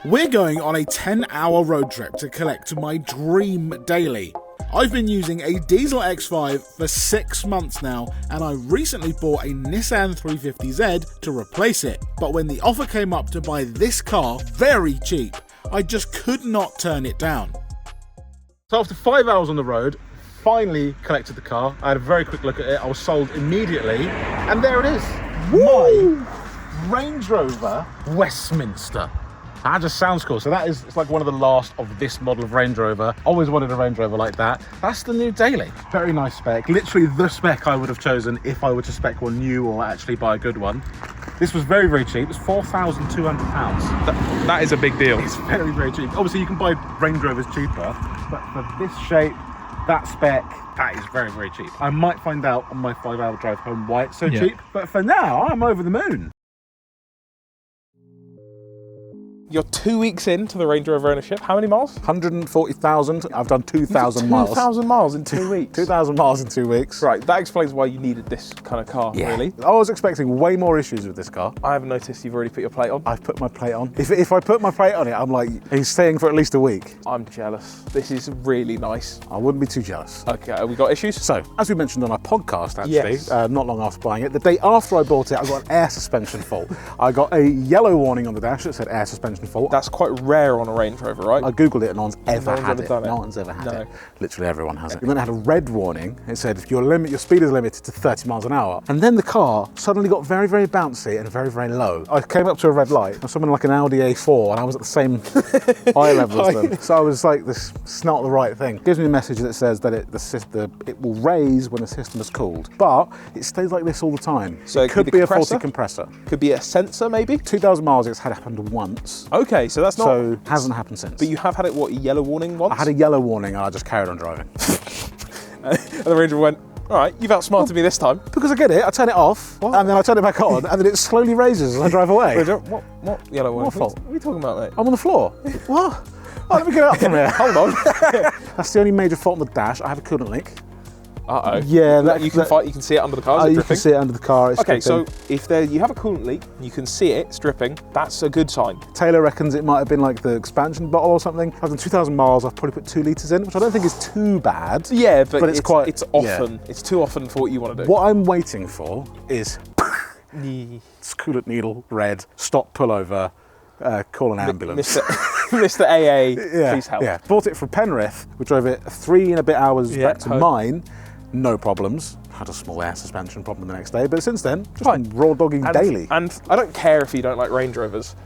We're going on a 10-hour road trip to collect my dream daily. I've been using a diesel X5 for 6 months now, and I recently bought a Nissan 350Z to replace it. But when the offer came up to buy this car, very cheap, I just could not turn it down. So after 5 hours on the road, finally collected the car. I had a very quick look at it. I was sold immediately, and there it is. Woo! My Range Rover Westminster. That just sounds cool. So it's like one of the last of this model of Range Rover. Always wanted a Range Rover like that. That's the new Daily. Very nice spec. Literally the spec I would have chosen if I were to spec one new or actually buy a good one. This was very, very cheap. It's £4,200. That is a big deal. It's very, very cheap. Obviously you can buy Range Rovers cheaper, but for this shape, that spec, that is very, very cheap. I might find out on my 5-hour drive home why it's so cheap, but for now, I'm over the moon. You're 2 weeks into the Range Rover ownership. How many miles? 140,000. I've done 2,000 miles. 2,000 miles in 2 weeks. 2,000 miles in 2 weeks. Right, that explains why you needed this kind of car, really. I was expecting way more issues with this car. I haven't noticed you've already put your plate on. I've put my plate on. If I put my plate on it, I'm like, he's staying for at least a week. I'm jealous. This is really nice. I wouldn't be too jealous. Okay, have we got issues? So, as we mentioned on our podcast, actually, not long after buying it, the day after I bought it, I got an air suspension fault. I got a yellow warning on the dash that said air suspension fault. That's quite rare on a Range Rover, right? I googled it and no one's ever had it. done it. No one's ever had No. it. Literally everyone has it. And then it had a red warning. It said if your speed is limited to 30 miles an hour. And then the car suddenly got very, very bouncy and very, very low. I came up to a red light. I was someone like an Audi A4 and I was at the same eye level as them. So I was like, this is not the right thing. It gives me a message that says that it will raise when the system is cooled. But it stays like this all the time. So it could be a faulty compressor. Could be a sensor, maybe? 2,000 miles it's had happened once. Okay, so that's not... So hasn't happened since. But you have had it, what, a yellow warning once? I had a yellow warning and I just carried on driving. And the Range Rover went, all right, you've outsmarted me this time. Because I get it, I turn it off, and then I turn it back on, and then it slowly raises as I drive away. What yellow warning? What fault? What are you talking about, mate? I'm on the floor. What? Oh, let me get out from here. Hold on. That's the only major fault on the dash. I have a coolant leak. Uh-oh. Yeah. You can see it under the car, you can see it under the car. It's okay, dripping. so if you have a coolant leak, you can see it, it's dripping, that's a good sign. Taylor reckons it might have been like the expansion bottle or something. I've done 2,000 miles, I've probably put 2 litres in, which I don't think is too bad. Yeah, but it's often. It's too often for what you want to do. What I'm waiting for is it's coolant needle, red, stop, pull over, call an ambulance. Mr. AA, please help. Yeah, bought it from Penrith. We drove it 3 and a bit hours back to mine. No problems. Had a small air suspension problem the next day, but since then, just been raw dogging daily. And I don't care if you don't like Range Rovers.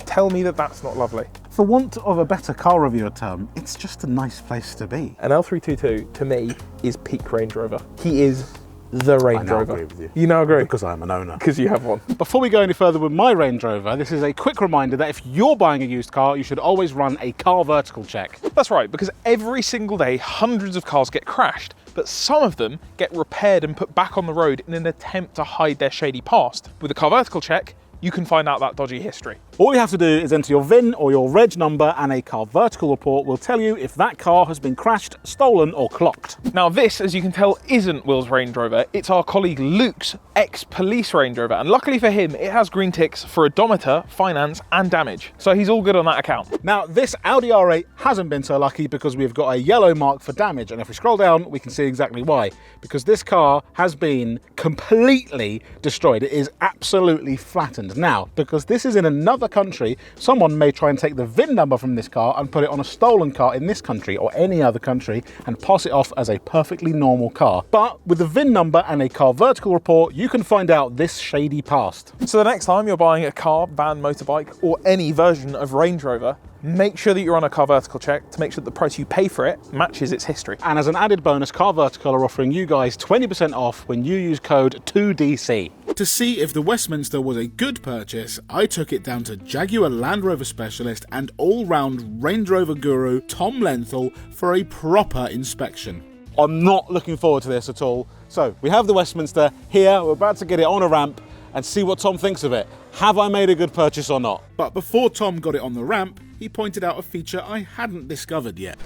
Tell me that that's not lovely. For want of a better car reviewer term, it's just a nice place to be. An L322, to me, is peak Range Rover. He is the Range Rover. I agree with you. You now agree? Because I'm an owner. Because you have one. Before we go any further with my Range Rover, this is a quick reminder that if you're buying a used car, you should always run a car vertical check. That's right, because every single day, hundreds of cars get crashed, but some of them get repaired and put back on the road in an attempt to hide their shady past. With a car vertical check, you can find out that dodgy history. All you have to do is enter your VIN or your reg number, and a car vertical report will tell you if that car has been crashed, stolen or clocked. Now this, as you can tell, isn't Will's Range Rover. It's our colleague Luke's ex-police Range Rover, and luckily for him, it has green ticks for odometer, finance and damage. So he's all good on that account. Now this Audi R8 hasn't been so lucky because we've got a yellow mark for damage, and if we scroll down, we can see exactly why. Because this car has been completely destroyed. It is absolutely flattened. Now, because this is in another country, someone may try and take the VIN number from this car and put it on a stolen car in this country or any other country and pass it off as a perfectly normal car. But with the VIN number and a car vertical report, you can find out this shady past. So the next time you're buying a car, van, motorbike, or any version of Range Rover, make sure that you're on a car vertical check to make sure that the price you pay for it matches its history. And as an added bonus, Car Vertical are offering you guys 20% off when you use code 2DC. To see if the Westminster was a good purchase, I took it down to Jaguar Land Rover specialist and all-round Range Rover guru Tom Lenthal for a proper inspection. I'm not looking forward to this at all. So we have the Westminster here, we're about to get it on a ramp and see what Tom thinks of it. Have I made a good purchase or not? But before Tom got it on the ramp, he pointed out a feature I hadn't discovered yet.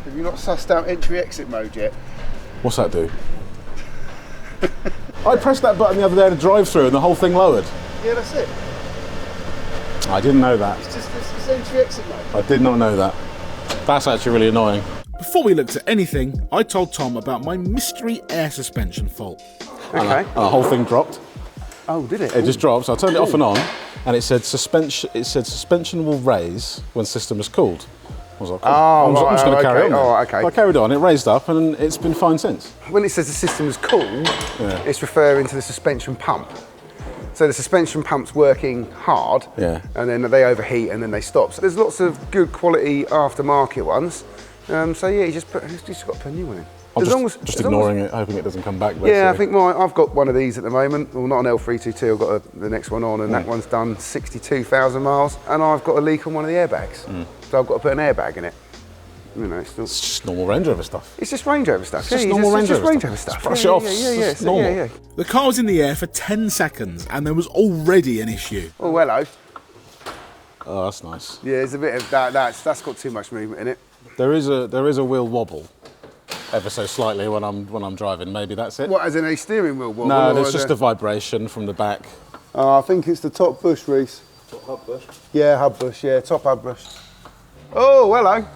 Have you not sussed out entry-exit mode yet? What's that do? I pressed that button the other day to drive through and the whole thing lowered. Yeah, that's it. I didn't know that. It's entry exit mode. I did not know that. That's actually really annoying. Before we looked at anything, I told Tom about my mystery air suspension fault. Okay. And the whole thing dropped. Oh, did it? It just dropped. So I turned it off and on, and it said suspension will raise when system is cooled. I was like, cool. Oh, I'm just going to carry on. Oh, okay. So I carried on. It raised up, and it's been fine since. When it says the system is cool, it's referring to the suspension pump. So the suspension pump's working hard, and then they overheat and then they stop. So there's lots of good quality aftermarket ones. So yeah, you just got to put a new one in. I'm just ignoring it, hoping it doesn't come back. Basically. Yeah, I think I've got one of these at the moment. Well, not an L322. I've got the next one on, and that one's done 62,000 miles, and I've got a leak on one of the airbags. So I've got to put an airbag in it. You know, it's just normal Range Rover stuff. It's just Range Rover stuff. It's just normal Range Rover stuff. Brush it off. Yeah. Normal. The car was in the air for 10 seconds, and there was already an issue. Oh, hello. Oh, that's nice. Yeah, there's a bit of that. That's got too much movement in it. There is a wheel wobble, ever so slightly when I'm driving. Maybe that's it. What, as in a steering wheel wobble? No, there's just a vibration from the back. I think it's the top bush, Reese. Top hub bush? Yeah, hub bush. Yeah, top hub bush. Oh, hello.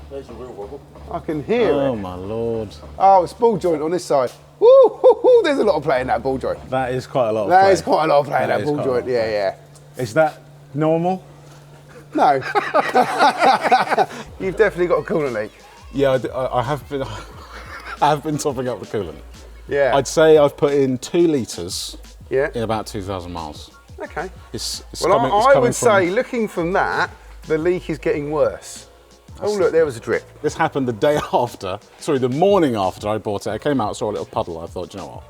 There's a wheel wobble. I can hear it. Oh my lord. Oh, it's ball joint on this side. Woo, there's a lot of play in that ball joint. That is quite a lot of That play. is quite a lot of play in that ball joint. Yeah. Is that normal? No. You've definitely got a coolant leak. Yeah, I have been. I have been topping up the coolant. Yeah. I'd say I've put in 2 litres in Yeah. about 2,000 miles. Okay. It's Well, coming, I would say, looking from that, the leak is getting worse. Oh, look, there was a drip. This happened the day after, the morning after I bought it. I came out, saw a little puddle. I thought, you know what?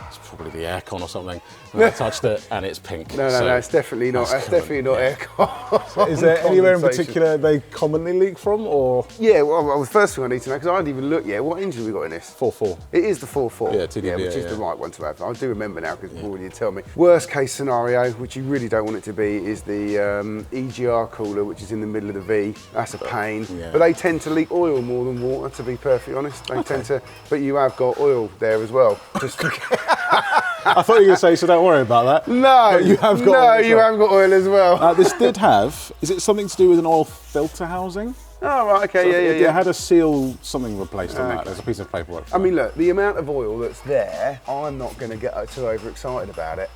It's probably the aircon or something. And I touched it, and it's pink. No, it's definitely not. That's definitely not aircon. Is there anywhere in particular they commonly leak from, or? Yeah, well, the first thing I need to know, because I haven't even looked yet, what engine have we got in this? 4.4. It is the 4.4. Yeah, TDI, which is yeah. the right one to have. I do remember now, because Paul, you tell me. Worst case scenario, which you really don't want it to be, is the EGR cooler, which is in the middle of the V. That's a pain. Yeah. But they tend to leak oil more than water, to be perfectly honest. They tend to, but you have got oil there as well. Just I thought you were going to say, so don't worry about that. No, but you have got oil as you well. have got oil as well. This did have, is it something to do with an oil filter housing? Oh, right, okay, It had a seal, something replaced on that. There's a piece of paperwork. I mean, look, the amount of oil that's there, I'm not going to get too overexcited about it,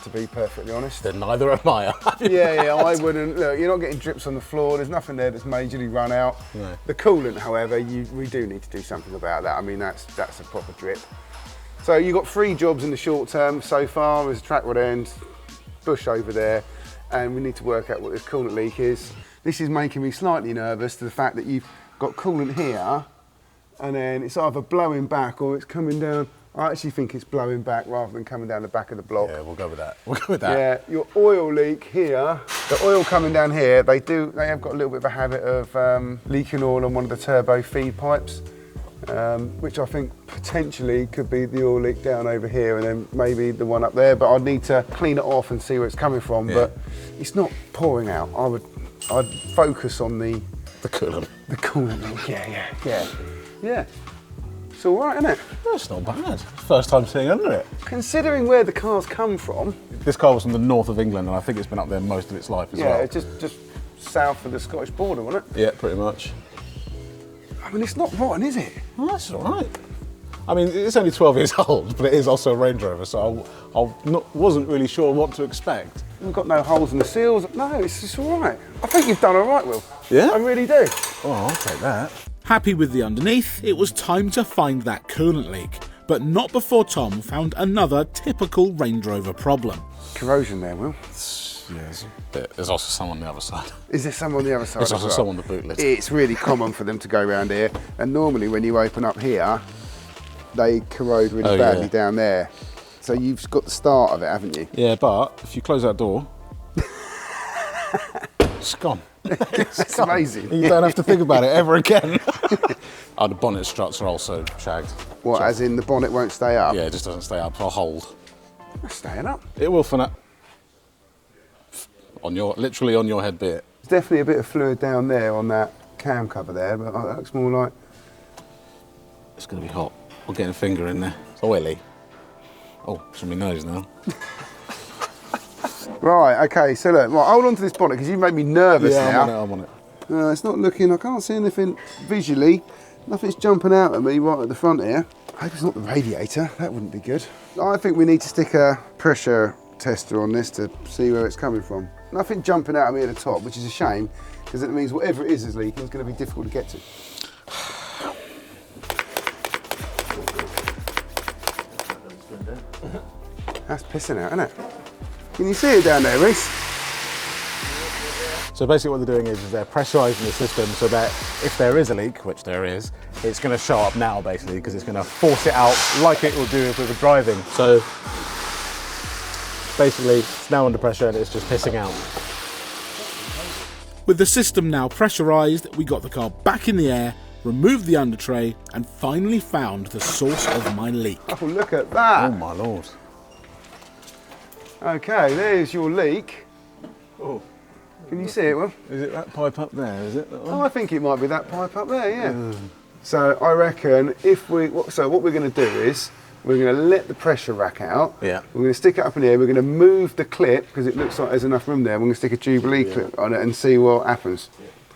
to be perfectly honest. Then neither am I. Yeah, I wouldn't. Look, you're not getting drips on the floor. There's nothing there that's majorly run out. No. The coolant, however, we do need to do something about that. I mean, that's a proper drip. So you've got 3 jobs in the short term so far. There's a track rod end, bush over there, and we need to work out what this coolant leak is. This is making me slightly nervous to the fact that you've got coolant here, and then it's either blowing back or it's coming down. I actually think it's blowing back rather than coming down the back of the block. Yeah, we'll go with that. Yeah, your oil leak here, the oil coming down here, they have got a little bit of a habit of leaking oil on one of the turbo feed pipes. Which I think potentially could be the oil leak down over here and then maybe the one up there, but I'd need to clean it off and see where it's coming from, but it's not pouring out. I'd focus on the coolant. The coolant leak, yeah. It's all right, isn't it? That's not bad. First time sitting under it. Considering where the car's come from. This car was from the north of England, and I think it's been up there most of its life as well. Yeah, it's just south of the Scottish border, wasn't it? Yeah, pretty much. I mean, it's not rotten, is it? Oh, that's all right. I mean, it's only 12 years old, but it is also a Range Rover, so wasn't really sure what to expect. We've got no holes in the seals. No, it's all right. I think you've done all right, Will. Yeah? I really do. Oh, I'll take that. Happy with the underneath, it was time to find that coolant leak. But not before Tom found another typical Range Rover problem. Corrosion there, Will. Yeah, there's also some on the other side. Is there some on the other side? There's also some on the boot lid. It's really common for them to go around here, and normally when you open up here, they corrode really badly down there. So you've got the start of it, haven't you? Yeah, but if you close that door, it's gone. It's amazing. You don't have to think about it ever again. Oh, the bonnet struts are also shagged. What, as in the bonnet won't stay up? Yeah, it just doesn't stay up. I'll hold. It's staying up. It will for now. Literally on your head bit. There's definitely a bit of fluid down there on that cam cover there, but that looks more like... It's going to be hot. We'll get a finger in there. It's oily. Oh, it's on my nose now. Right, okay, so look, right, hold on to this bonnet because you made me nervous now. I'm on it. It's not looking, I can't see anything visually. Nothing's jumping out at me right at the front here. I hope it's not the radiator, that wouldn't be good. I think we need to stick a pressure tester on this to see where it's coming from. Nothing jumping out at me at the top, which is a shame, because it means whatever it is leaking is going to be difficult to get to. That's pissing out, isn't it? Can you see it down there, Reese? So basically what they're doing is they're pressurising the system so that if there is a leak, which there is, it's going to show up now basically because it's going to force it out like it will do if we were driving. So basically it's now under pressure and it's just pissing out. With the system now pressurised, we got the car back in the air, removed the under tray, and finally found the source of my leak. Oh, look at that. Oh my lord. Okay, there's your leak. Oh. Can you see it, Will? Is it that pipe up there, is it? Oh, I think it might be that pipe up there, yeah. So I reckon if what we're going to do is we're going to let the pressure rack out. Yeah. We're going to stick it up in the air. We're going to move the clip because it looks like there's enough room there. We're going to stick a Jubilee clip on it and see what happens.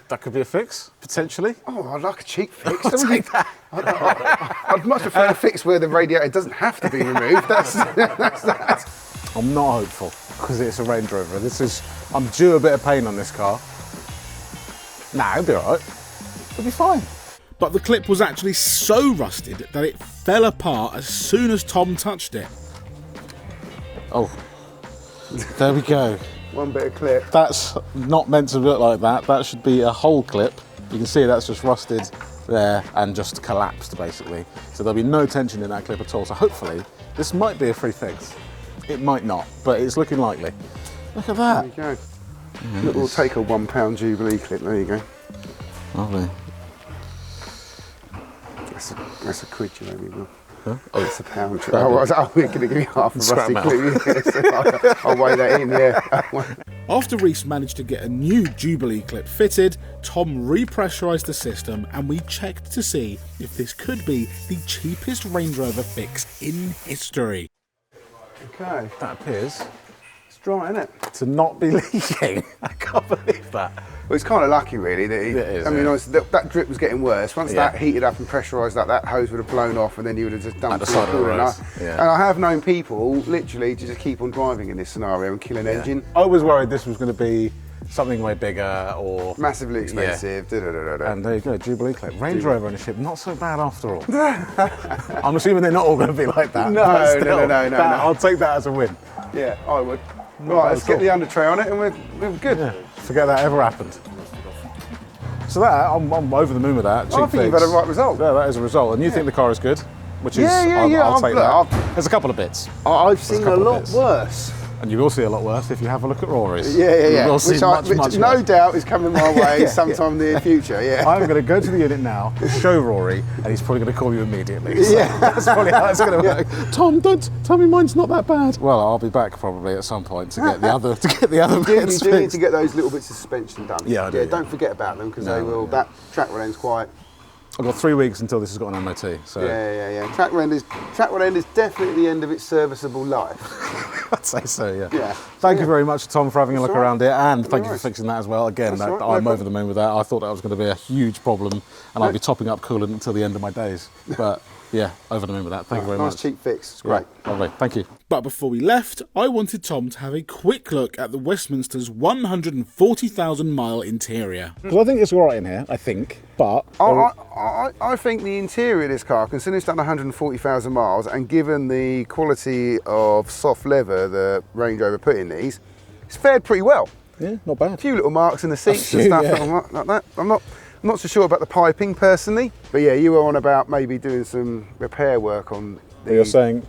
That could be a fix, potentially. Oh, I'd like a cheap fix. I'll take that. I'd much prefer a fix where the radiator doesn't have to be removed. That's that. I'm not hopeful because it's a Range Rover. I'm due a bit of pain on this car. Nah, it'll be alright. It'll be fine. But the clip was actually so rusted that it fell apart as soon as Tom touched it. Oh, there we go. One bit of clip. That's not meant to look like that. That should be a whole clip. You can see that's just rusted there and just collapsed basically. So there'll be no tension in that clip at all. So hopefully this might be a free fix. It might not, but it's looking likely. Look at that. There you go. Look, we'll take a £1 Jubilee clip. There you go. Lovely. That's a quid, you know, Will. Huh? Oh, it's a £1. Oh, we're going to give you half a rusty clip. I'll weigh that in, yeah. After Reese managed to get a new Jubilee clip fitted, Tom repressurised the system and we checked to see if this could be the cheapest Range Rover fix in history. Okay. That appears It's dry, isn't it? to not be leaking. I can't believe that. Well, it's kind of lucky, really. That It is, I mean, yeah. honestly, that drip was getting worse. Once Yeah. that heated up and pressurised, that hose would have blown off, and then you would have just dumped At the it side of the through. road, And I have known people literally to just keep on driving in this scenario and kill an engine. I was worried this was going to be something way bigger or Massively expensive. And there you go, Jubilee clip. Range Rover ownership, not so bad after all. I'm assuming they're not all going to be like that. No, but still, no. I'll take that as a win. Yeah, I would. Not Right, bad let's at get all. the under tray on it, and we're good. Yeah, forget that ever happened. So that, I'm over the moon with that. I Cheap think you've fix. had a right result. Yeah, that is a result. And you think the car is good? Which is, Yeah, I'll take look, that. There's a couple of bits. I've seen a couple of lot bits. worse. And you will see a lot worse if you have a look at Rory's. Yeah. You will see Which much no worse. doubt is coming my way Yeah, sometime in the near future, yeah. I'm going to go to the unit now, show Rory, and he's probably going to call you immediately. So Yeah. that's probably how it's going to work. Tom, don't tell me mine's not that bad. Well, I'll be back probably at some point to get the other You bits do need fixed. to get those little bits of suspension done. Yeah, I do, yeah. Don't forget about them because No, they will. yeah. That track end's quite. I've got 3 weeks until this has got an MOT. So Yeah. Track end is definitely the end of its serviceable life. I'd say so, yeah. Yeah. Thank you very much, Tom, for having a look all right. around it, and thank you for worries. fixing that as well. Again, That's all right, no I'm over problem. the moon with that. I thought that was going to be a huge problem, and I'd be topping up coolant until the end of my days. But yeah, over the moon with that. Thank you very Nice much. cheap fix. It's Yeah, great. lovely. Thank you. But before we left, I wanted Tom to have a quick look at the Westminster's 140,000-mile interior. Because I think it's all right in here, I think, but... I think the interior of this car, considering it's done 140,000 miles, and given the quality of soft leather the Range Rover put in these, it's fared pretty well. yeah, not bad. A few little marks in the seats and few, stuff yeah. like that. I'm not so sure about the piping personally, but yeah, you were on about maybe doing some repair work on the... You're saying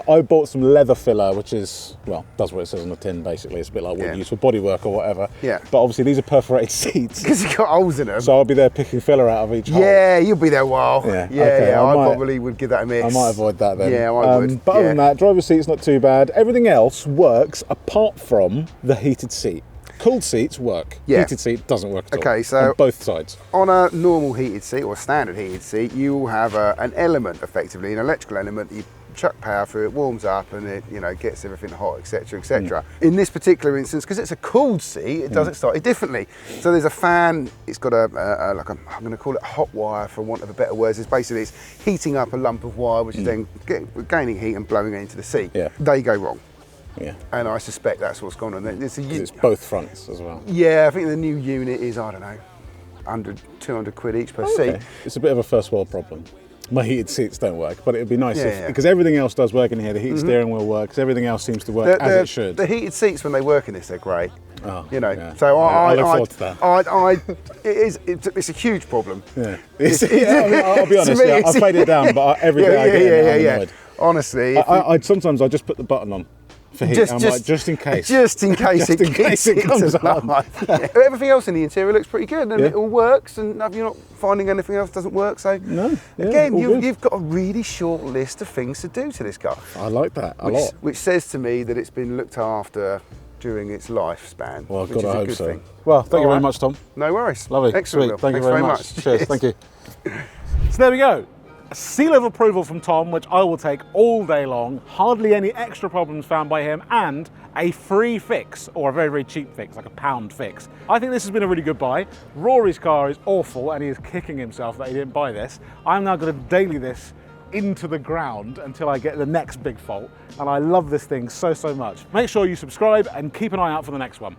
I bought some leather filler, which is, well, does what it says on the tin basically. It's a bit like what Yeah. you use for bodywork or whatever. Yeah. But obviously these are perforated seats, Because it's got holes in them. so I'll be there picking filler out of each hole. Yeah, you'll be there a while. Yeah, okay, I I might- probably would give that a miss. I might avoid that then. Yeah, I would. But other yeah. than that, driver's seat's not too bad. Everything else works apart from the heated seat. Cooled seats work. Yeah. Heated seat doesn't work at all. Okay, so- on both sides. On a normal heated seat or standard heated seat, you will have an element, effectively, an electrical element you chuck power through it, warms up, and it, you know, gets everything hot, etc., etc. In this particular instance, because it's a cooled seat, it does it slightly differently. So there's a fan. It's got I'm going to call it hot wire for want of a better word. It's basically it's heating up a lump of wire, which is then gaining heat and blowing it into the seat. Yeah. They go wrong. Yeah. And I suspect that's what's gone on. It's both fronts as well. Yeah, I think the new unit is, I don't know, 100, 200 quid each per seat. It's a bit of a first world problem. My heated seats don't work, but it would be nice because everything else does work in here. The heated steering wheel works, everything else seems to work as it should. The heated seats, when they work in this, they're great. Oh, you know, yeah. so I look forward to that. It's a huge problem. Yeah. I'll be honest, I played it down, but every day I get in, I'm annoyed. Honestly, sometimes I just put the button on for heat. Just in case. Just in case it comes on. Everything else in the interior looks pretty good, and it all works, and you're not finding anything else doesn't work. So again, you've got a really short list of things to do to this car. I like that a lot. Which says to me that it's been looked after during its lifespan. Well, I've which got to is a hope good so. thing. Well, thank you very much, Tom. No worries. Lovely. Excellent. Sweet. Thank you Thanks very much. Cheers. Thank you. So there we go. A seal of approval from Tom, which I will take all day long. Hardly any extra problems found by him, and a free fix, or a very, very cheap fix, like a £1 fix. I think this has been a really good buy. Rory's car is awful, and he is kicking himself that he didn't buy this. I'm now going to daily this into the ground until I get the next big fault, and I love this thing so, so much. Make sure you subscribe and keep an eye out for the next one.